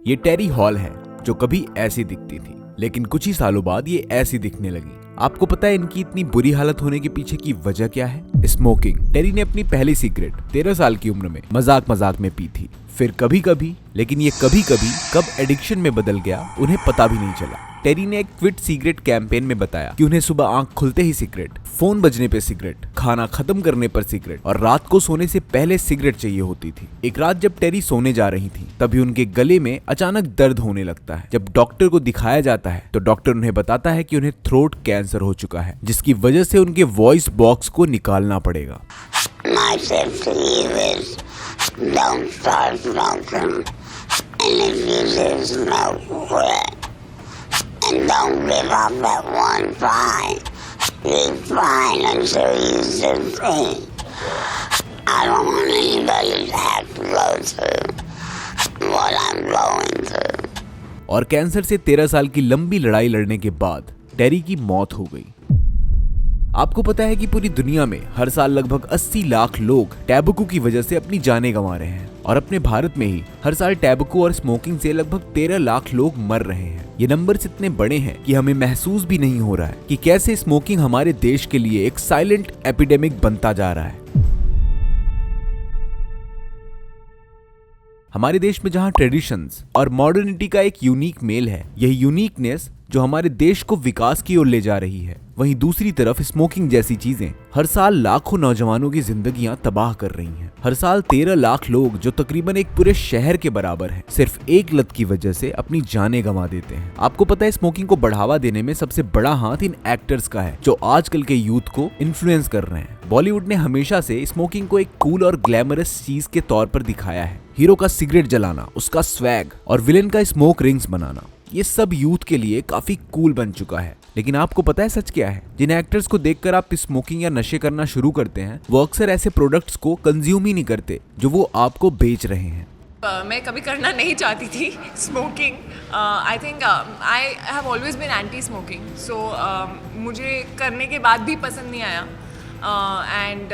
ये टेरी हॉल है जो कभी ऐसी दिखती थी, लेकिन कुछ ही सालों बाद ये ऐसी दिखने लगी। आपको पता है इनकी इतनी बुरी हालत होने के पीछे की वजह क्या है? स्मोकिंग। टेरी ने अपनी पहली सिगरेट 13 साल की उम्र में मजाक मजाक में पी थी। फिर कभी कभी, लेकिन ये कभी कभी कब एडिक्शन में बदल गया उन्हें पता भी नहीं चला। टेरी ने एक क्विट सिगरेट कैंपेन में बताया कि उन्हें सुबह आंख खुलते ही सिगरेट, फोन बजने पे सिगरेट, खाना खत्म करने पर सिगरेट और रात को सोने से पहले सिगरेट चाहिए होती थी। एक रात जब टेरी सोने जा रही थी तभी उनके गले में अचानक दर्द होने लगता है। जब डॉक्टर को दिखाया जाता है तो डॉक्टर उन्हें बताता है कि उन्हें थ्रोट कैंसर हो चुका है, जिसकी वजह से उनके वॉइस बॉक्स को निकालना पड़ेगा। And don't give up at one fight. Keep fighting until you succeed. I don't want anybody to have to go through what I'm going through. और कैंसर से 13 साल की लंबी लड़ाई लड़ने के बाद टेरी की मौत हो गई। आपको पता है कि पूरी दुनिया में हर साल लगभग 80 लाख लोग टैबकू की वजह से अपनी जानें गंवा रहे हैं और अपने भारत में ही हर साल टैबकू और स्मोकिंग से लगभग 13 लाख लोग मर रहे हैं। ये नंबर्स इतने बड़े हैं कि हमें महसूस भी नहीं हो रहा है कि कैसे स्मोकिंग हमारे देश के लिए एक साइलेंट एपिडेमिक बनता जा रहा है। हमारे देश में जहां ट्रेडिशंस और मॉडर्निटी का एक यूनिक मेल है, यही यूनिकनेस जो हमारे देश को विकास की ओर ले जा रही है, वहीं दूसरी तरफ स्मोकिंग जैसी चीजें हर साल लाखों नौजवानों की जिंदगियां तबाह कर रही हैं। हर साल 13 लाख लोग, जो तकरीबन एक पूरे शहर के बराबर है, सिर्फ एक लत की वजह से अपनी जानें गंवा देते हैं। आपको पता है स्मोकिंग को बढ़ावा देने में सबसे बड़ा हाथ इन एक्टर्स का है जो आजकल के यूथ को इन्फ्लुएंस कर रहे हैं। बॉलीवुड ने हमेशा से स्मोकिंग को एक कूल और ग्लैमरस चीज के तौर पर दिखाया है। हीरो का सिगरेट जलाना, उसका स्वैग और विलेन का स्मोक रिंग्स बनाना, ये सब यूथ के लिए काफी कूल बन चुका है। लेकिन आपको पता है सच क्या है? जिन एक्टर्स को देखकर आप स्मोकिंग या नशे करना शुरू करते हैं, वो अक्सर ऐसे प्रोडक्ट्स को कंज्यूम ही नहीं करते जो वो आपको बेच रहे हैं। मैं कभी करना नहीं चाहती थी smoking. I think I have always been anti smoking, so मुझे करने के बाद भी पसंद नहीं आया। एंड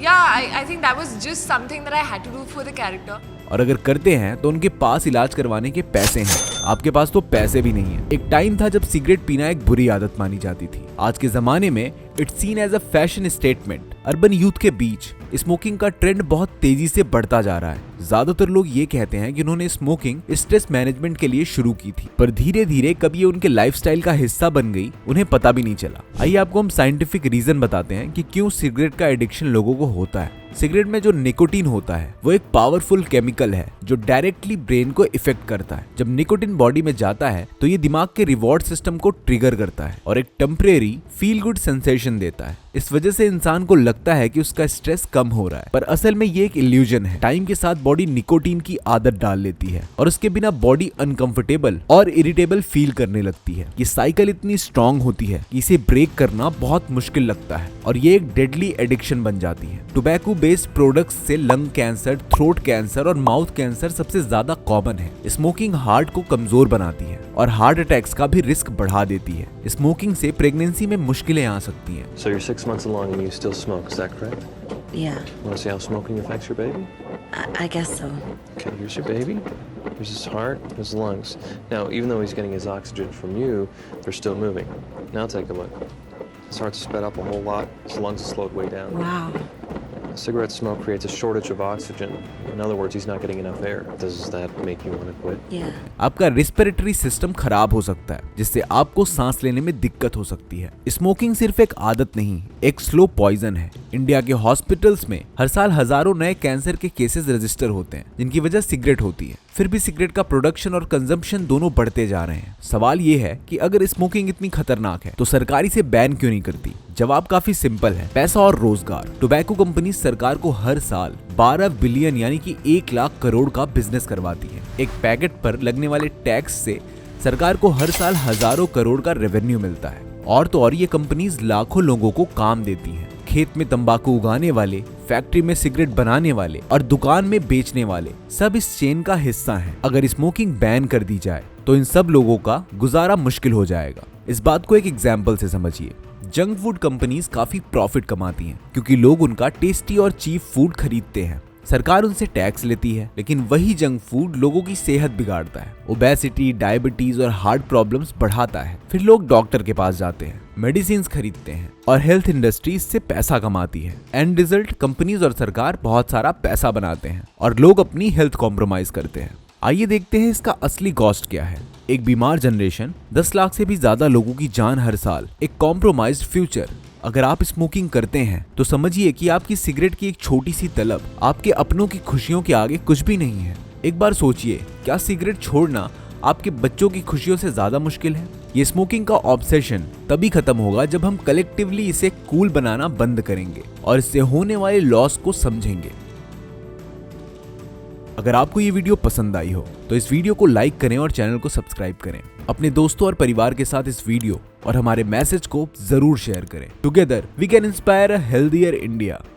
या I think that was just something that I had to do for the character. और अगर करते हैं तो उनके पास इलाज करवाने के पैसे हैं, आपके पास तो पैसे भी नहीं है। एक टाइम था जब सिगरेट पीना एक बुरी आदत मानी जाती थी। आज के जमाने में it's seen as a fashion statement. Urban youth के बीच स्मोकिंग का ट्रेंड बहुत तेजी से बढ़ता जा रहा है। ज्यादातर लोग ये कहते हैं कि उन्होंने स्मोकिंग स्ट्रेस मैनेजमेंट के लिए शुरू की थी, पर धीरे धीरे कब ये उनके लाइफस्टाइल का हिस्सा बन गई उन्हें पता भी नहीं चला। आइए आपको हम साइंटिफिक रीजन बताते हैं कि क्यों सिगरेट का एडिक्शन लोगों को होता है। सिगरेट में जो निकोटीन होता है वो एक पावरफुल केमिकल है जो डायरेक्टली ब्रेन को इफेक्ट करता है। जब निकोटीन बॉडी में जाता है तो ये दिमाग के रिवॉर्ड सिस्टम को ट्रिगर करता है और एक टेम्परेरी फील गुड सेंसेशन देता है। इस वजह से इंसान को लगता है कि उसका स्ट्रेस कम हो रहा है, पर असल में ये एक इल्यूजन है। टाइम के साथ बॉडी निकोटीन की आदत डाल लेती है और उसके बिना बॉडी अनकंफर्टेबल और इरिटेबल फील करने लगती है। ये साइकिल इतनी स्ट्रांग होती है कि इसे ब्रेक करना बहुत मुश्किल लगता है और ये एक डेडली एडिक्शन बन जाती है। टोबैको बेस्ड प्रोडक्ट्स से लंग कैंसर, थ्रोट कैंसर और माउथ कैंसर सबसे ज्यादा कॉमन है। स्मोकिंग हार्ट को कमजोर बनाती है और हार्ट अटैक्स का भी रिस्क बढ़ा देती है। स्मोकिंग से प्रेगनेंसी में मुश्किलें आ सकती हैं। So you're 6 months along and you still smoke, is that correct? Yeah, Want to see how smoking affects your baby? I guess so. Okay, here's your baby. Here's his heart, his lungs. Now, even though he's getting his oxygen from you, they're still moving. Now take a look. His heart's sped up a whole lot. His lungs have slowed way down. Wow. Cigarette smoke creates a shortage of oxygen. In other words, he's not getting enough air. Does that make you want to quit? Yeah. आपका respiratory system खराब हो सकता है, जिससे आपको सांस लेने में दिक्कत हो सकती है। स्मोकिंग सिर्फ एक आदत नहीं, एक स्लो पॉइजन है। इंडिया के हॉस्पिटल्स में हर साल हजारों नए कैंसर के केसेस रजिस्टर होते हैं, जिनकी वजह सिगरेट होती है। फिर भी सिगरेट का प्रोडक्शन और कंजम्पशन दोनों बढ़ते जा रहे हैं। सवाल ये है कि अगर स्मोकिंग इतनी खतरनाक है तो सरकार इसे बैन क्यों नहीं करती? जवाब काफी सिंपल है, पैसा और रोजगार। टोबैको कंपनी सरकार को हर साल 12 बिलियन यानी कि 1 लाख करोड़ का बिजनेस करवाती है। एक पैकेट पर लगने वाले टैक्स से सरकार को हर साल हजारों करोड़ का रेवेन्यू मिलता है। और तो और ये कंपनीज लाखों लोगों को काम देती हैं। खेत में तंबाकू उगाने वाले, फैक्ट्री में सिगरेट बनाने वाले और दुकान में बेचने वाले सब इस चेन का हिस्सा हैं। अगर स्मोकिंग बैन कर दी जाए तो इन सब लोगों का गुजारा मुश्किल हो जाएगा। इस बात को एक एग्जाम्पल से समझिए। जंक फूड कंपनीज काफी प्रॉफिट कमाती हैं क्योंकि लोग उनका टेस्टी और चीप फूड खरीदते हैं। सरकार उनसे टैक्स लेती है, लेकिन वही जंक फूड लोगों की सेहत बिगाड़ता है, ओबेसिटी, डायबिटीज और हार्ट प्रॉब्लम्स बढ़ाता है। फिर लोग डॉक्टर के पास जाते हैं, मेडिसिन खरीदते हैं और हेल्थ इंडस्ट्री इससे पैसा कमाती है। एंड रिजल्ट, कंपनीज और सरकार बहुत सारा पैसा बनाते हैं और लोग अपनी हेल्थ कॉम्प्रोमाइज करते हैं। आइए देखते हैं इसका असली कॉस्ट क्या है। एक बीमार जनरेशन, 10 लाख से भी ज्यादा लोगों की जान हर साल, एक कॉम्प्रोमाइज्ड फ्यूचर। अगर आप स्मोकिंग करते हैं तो समझिए कि आपकी सिगरेट की एक छोटी सी तलब आपके अपनों की खुशियों के आगे कुछ भी नहीं है। एक बार सोचिए, क्या सिगरेट छोड़ना आपके बच्चों की खुशियों से ज्यादा मुश्किल है? ये स्मोकिंग का ऑब्सेशन तभी खत्म होगा जब हम कलेक्टिवली इसे कूल बनाना बंद करेंगे और इससे होने वाले लॉस को समझेंगे। अगर आपको ये वीडियो पसंद आई हो तो इस वीडियो को लाइक करें और चैनल को सब्सक्राइब करें। अपने दोस्तों और परिवार के साथ इस वीडियो और हमारे मैसेज को जरूर शेयर करें। Together we can inspire a healthier India.